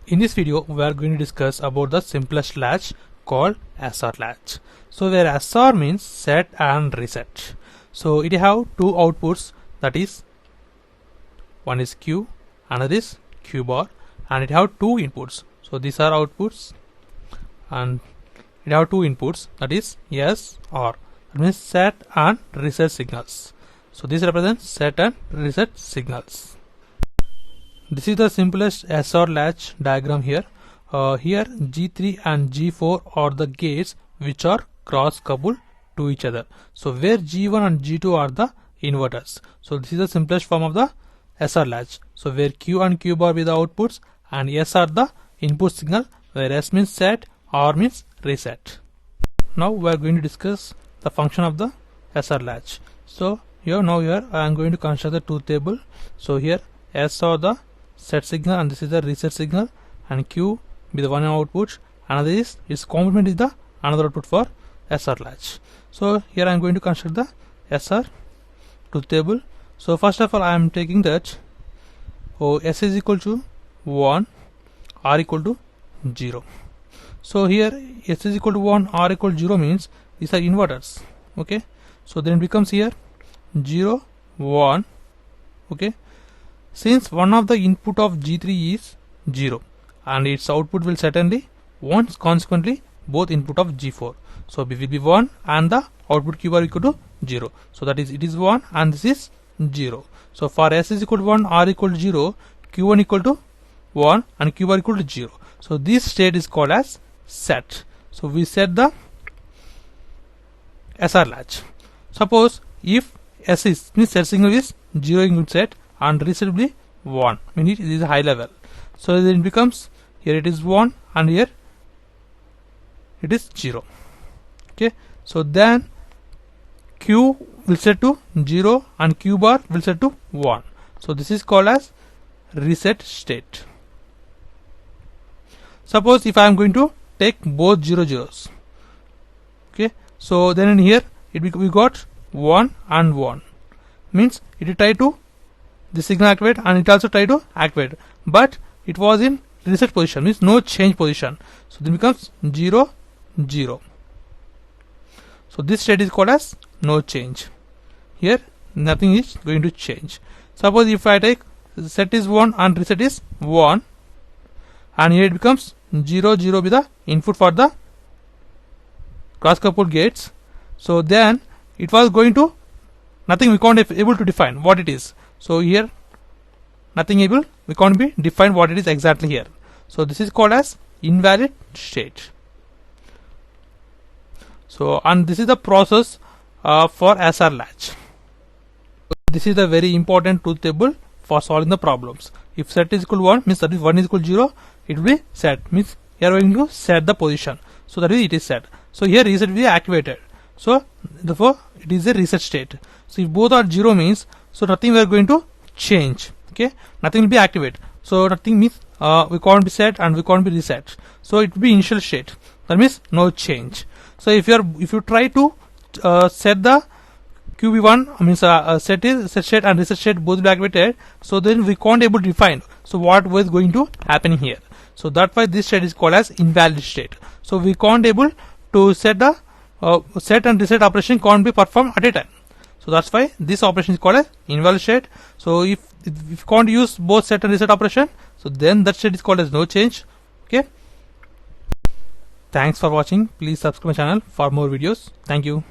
In this video, we are going to discuss about the simplest latch called SR latch. So where SR means set and reset. So it have two outputs, that is one is Q, another is Q bar, and it have two inputs. So these are outputs and it have two inputs, that is S R. That means set and reset signals. So this represents set and reset signals. This is the simplest SR latch diagram here. Here G3 and G4 are the gates which are cross coupled to each other. So where G1 and G2 are the inverters. So this is the simplest form of the SR latch. So where Q and Q bar be the outputs and S are the input signal, where S means set, R means reset. Now we are going to discuss the function of the SR latch. So here I am going to construct the truth table. So here S are the set signal and this is the reset signal, and Q be the one output, another is its complement is the another output for SR latch. So here I am going to construct the SR truth table. So first of all I am taking that S is equal to 1, R equal to 0. So here S is equal to 1, R equal to 0 means these are inverters. Okay, so then it becomes here 0, 1. Okay, since one of the input of G3 is 0 and its output will certainly 1, consequently both input of G4. So it will be 1 and the output Q bar equal to 0. So that is it is 1 and this is 0. So for S is equal to 1, R equal to 0, Q1 equal to 1 and Q bar equal to 0. So this state is called as set. So we set the SR latch. Suppose if S is means set signal is 0 in set and reset will be 1, meaning it is a high level. So then it becomes here it is 1 and here it is 0. Okay, so then Q will set to 0 and Q bar will set to 1. So this is called as reset state. Suppose if I am going to take both 0 zeros. Okay, so then in here we got 1 and 1, means it will try to the signal activate and it also try to activate, but it was in reset position, means no change position. So then becomes 0, 0. So this state is called as no change. Here nothing is going to change. Suppose if I take set is 1 and reset is 1, and here it becomes 0, 0 be the input for the cross coupled gates. So then it was going to nothing, we can't able to define what it is. So here nothing able, we can't be define what it is exactly here. So this is called as invalid state. So and this is the process for SR latch. This is the very important truth table for solving the problems. If set is equal to 1 means that is 1 is equal to 0, it will be set, means here we are going to set the position. So that is it is set. So here reset will be activated. So therefore it is a reset state. So if both are 0 means, so nothing we are going to change. Okay, nothing will be activated. So nothing means we can't be set and we can't be reset. So it will be initial state. That means no change. So if you try to set the QB1 means set state and reset state both will be activated. So then we can't able to define. So what was going to happen here? So that's why this state is called as invalid state. So we can't able to set the set and reset operation can't be performed at a time. So that's why this operation is called as invalid state. So if you can't use both set and reset operation, so then that state is called as no change. Okay. Thanks for watching. Please subscribe my channel for more videos. Thank you.